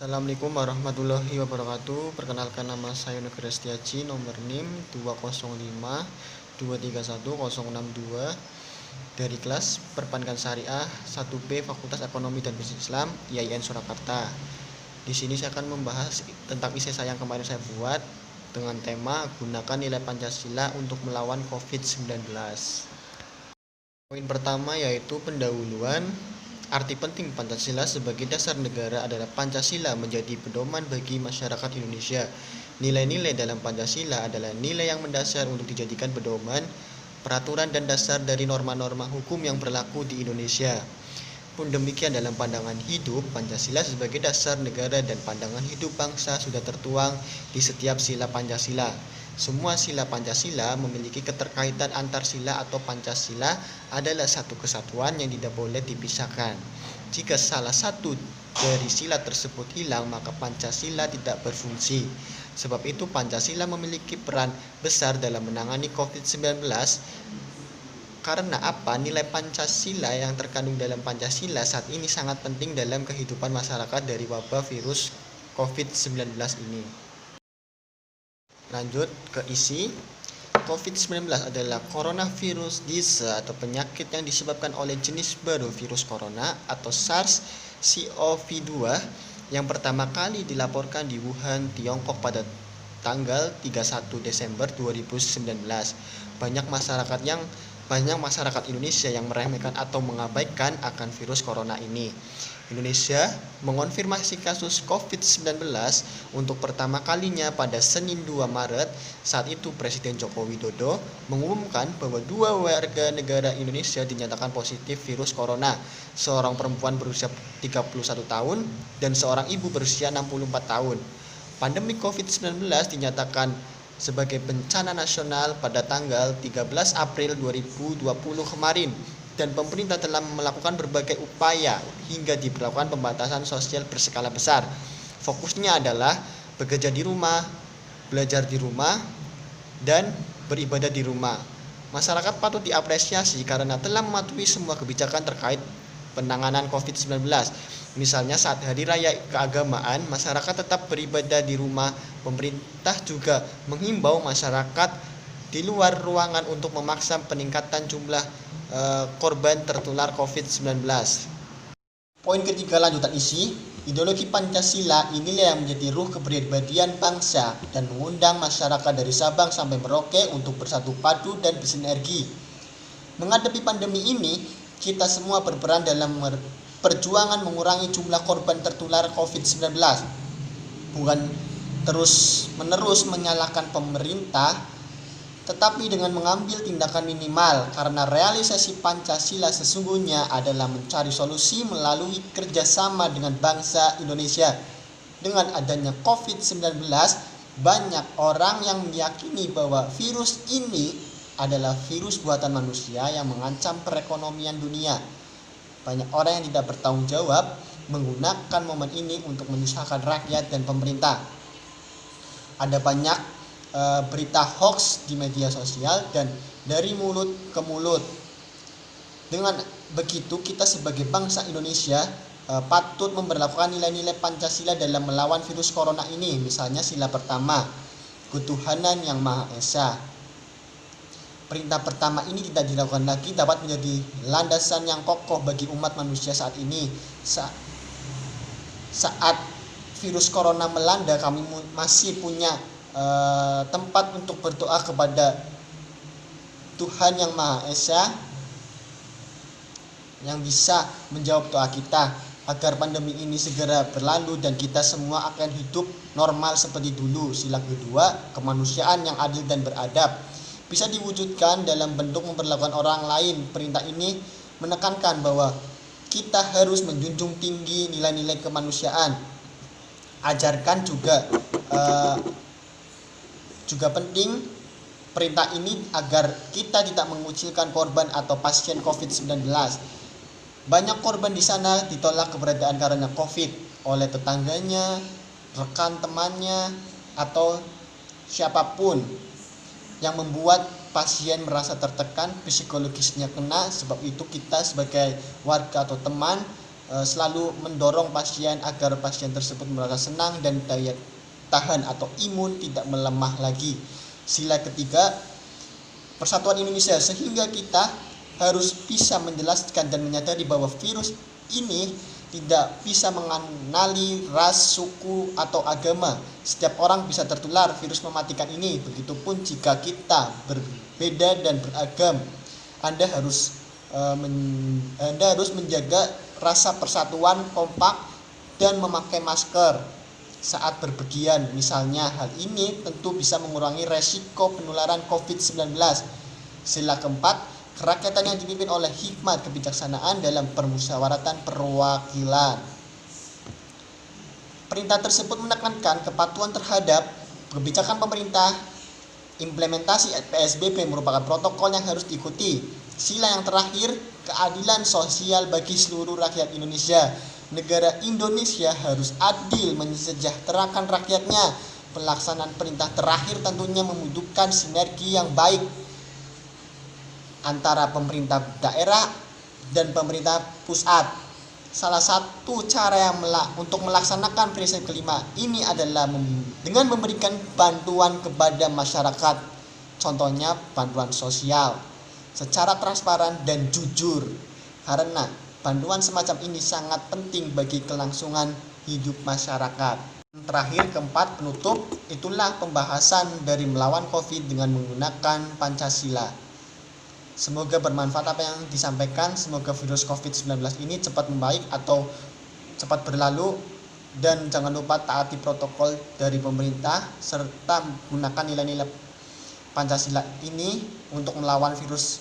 Assalamualaikum warahmatullahi wabarakatuh. Perkenalkan, nama saya Nugra Setiaji, nomor NIM 205231062 dari kelas Perbankan Syariah 1B Fakultas Ekonomi dan Bisnis Islam IAIN Surakarta. Di sini saya akan membahas tentang isi saya yang kemarin saya buat dengan tema gunakan nilai Pancasila untuk melawan COVID-19. Poin pertama yaitu pendahuluan. Arti penting Pancasila sebagai dasar negara adalah Pancasila menjadi pedoman bagi masyarakat Indonesia. Nilai-nilai dalam Pancasila adalah nilai yang mendasar untuk dijadikan pedoman, peraturan dan dasar dari norma-norma hukum yang berlaku di Indonesia. Pun demikian dalam pandangan hidup, Pancasila sebagai dasar negara dan pandangan hidup bangsa sudah tertuang di setiap sila Pancasila. Semua sila Pancasila memiliki keterkaitan antar sila atau Pancasila adalah satu kesatuan yang tidak boleh dipisahkan. Jika salah satu dari sila tersebut hilang, maka Pancasila tidak berfungsi. Sebab itu Pancasila memiliki peran besar dalam menangani COVID-19. Karena apa? Nilai Pancasila yang terkandung dalam Pancasila saat ini sangat penting dalam kehidupan masyarakat dari wabah virus COVID-19 ini. Lanjut ke isi. COVID-19 adalah coronavirus disease atau penyakit yang disebabkan oleh jenis baru virus corona atau SARS-CoV-2 yang pertama kali dilaporkan di Wuhan, Tiongkok pada tanggal 31 Desember 2019. Banyak masyarakat Indonesia yang meremehkan atau mengabaikan akan virus corona ini. Indonesia mengonfirmasi kasus COVID-19 untuk pertama kalinya pada Senin 2 Maret. Saat itu Presiden Joko Widodo mengumumkan bahwa 2 warga negara Indonesia dinyatakan positif virus corona. Seorang perempuan berusia 31 tahun dan seorang ibu berusia 64 tahun. Pandemi COVID-19 dinyatakan sebagai bencana nasional pada tanggal 13 April 2020 kemarin. Dan pemerintah telah melakukan berbagai upaya hingga diberlakukan pembatasan sosial berskala besar. Fokusnya adalah bekerja di rumah, belajar di rumah, dan beribadah di rumah. Masyarakat patut diapresiasi karena telah mematuhi semua kebijakan terkait penanganan COVID-19. Misalnya saat hari raya keagamaan, masyarakat tetap beribadah di rumah. Pemerintah juga menghimbau masyarakat di luar ruangan untuk memaksa peningkatan jumlah korban tertular COVID-19. Poin ketiga, lanjutan isi. Ideologi Pancasila inilah yang menjadi ruh kepribadian bangsa dan mengundang masyarakat dari Sabang sampai Merauke untuk bersatu padu dan bersinergi. Menghadapi pandemi ini, kita semua berperan dalam perjuangan mengurangi jumlah korban tertular COVID-19. Bukan terus-menerus menyalahkan pemerintah, tetapi dengan mengambil tindakan minimal, karena realisasi Pancasila sesungguhnya adalah mencari solusi melalui kerjasama dengan bangsa Indonesia. Dengan adanya COVID-19, banyak orang yang meyakini bahwa virus ini adalah virus buatan manusia yang mengancam perekonomian dunia. Banyak orang yang tidak bertanggung jawab menggunakan momen ini untuk menyusahkan rakyat dan pemerintah. Ada banyak berita hoax di media sosial dan dari mulut ke mulut. Dengan begitu kita sebagai bangsa Indonesia patut memberlakukan nilai-nilai Pancasila dalam melawan virus corona ini. Misalnya sila pertama, ketuhanan yang Maha Esa. Perintah pertama ini tidak dilakukan lagi dapat menjadi landasan yang kokoh bagi umat manusia saat ini. Saat virus corona melanda, kami masih punya tempat untuk berdoa kepada Tuhan yang Maha Esa yang bisa menjawab doa kita agar pandemi ini segera berlalu dan kita semua akan hidup normal seperti dulu. Sila kedua, kemanusiaan yang adil dan beradab bisa diwujudkan dalam bentuk memperlakukan orang lain. Perintah ini menekankan bahwa kita harus menjunjung tinggi nilai-nilai kemanusiaan. Ajarkan juga penting perintah ini agar kita tidak mengucilkan korban atau pasien COVID-19. Banyak korban di sana ditolak keberadaan karena COVID oleh tetangganya, rekan temannya, atau siapapun yang membuat pasien merasa tertekan, psikologisnya kena. Sebab itu kita sebagai warga atau teman selalu mendorong pasien agar pasien tersebut merasa senang dan daya tahan atau imun tidak melemah lagi. Sila ketiga, persatuan Indonesia, sehingga kita harus bisa menjelaskan dan menyadari bahwa virus ini tidak bisa mengenali ras, suku, atau agama. Setiap orang bisa tertular virus mematikan ini. Begitupun jika kita berbeda dan beragam. Anda harus menjaga rasa persatuan, kompak, dan memakai masker saat berpergian. Misalnya, hal ini tentu bisa mengurangi resiko penularan COVID-19. Sila keempat, kerakyatan yang dipimpin oleh hikmat kebijaksanaan dalam permusyawaratan perwakilan. Perintah tersebut menekankan kepatuhan terhadap kebijakan pemerintah. Implementasi PSBB merupakan protokol yang harus diikuti. Sila yang terakhir, keadilan sosial bagi seluruh rakyat Indonesia. Negara Indonesia harus adil mensejahterakan rakyatnya. Pelaksanaan perintah terakhir tentunya membutuhkan sinergi yang baik antara pemerintah daerah dan pemerintah pusat. Salah satu cara untuk melaksanakan prinsip kelima ini adalah dengan memberikan bantuan kepada masyarakat. Contohnya bantuan sosial secara transparan dan jujur, karena bantuan semacam ini sangat penting bagi kelangsungan hidup masyarakat. Terakhir, keempat, penutup, itulah pembahasan dari melawan COVID dengan menggunakan Pancasila. Semoga bermanfaat apa yang disampaikan. Semoga virus COVID-19 ini cepat membaik atau cepat berlalu. Dan jangan lupa taati protokol dari pemerintah serta gunakan nilai-nilai Pancasila ini untuk melawan virus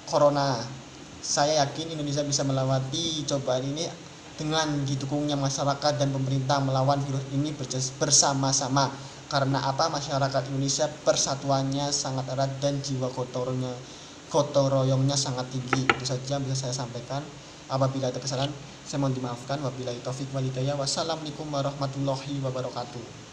corona. Saya yakin Indonesia bisa melewati cobaan ini dengan didukungnya masyarakat dan pemerintah melawan virus ini bersama-sama. Karena apa? Masyarakat Indonesia persatuannya sangat erat dan jiwa gotong royongnya sangat tinggi. Itu saja yang bisa saya sampaikan. Apabila ada kesalahan, saya mohon dimaafkan. Wabillahi taufik wal hidayah. Wassalamualaikum warahmatullahi wabarakatuh.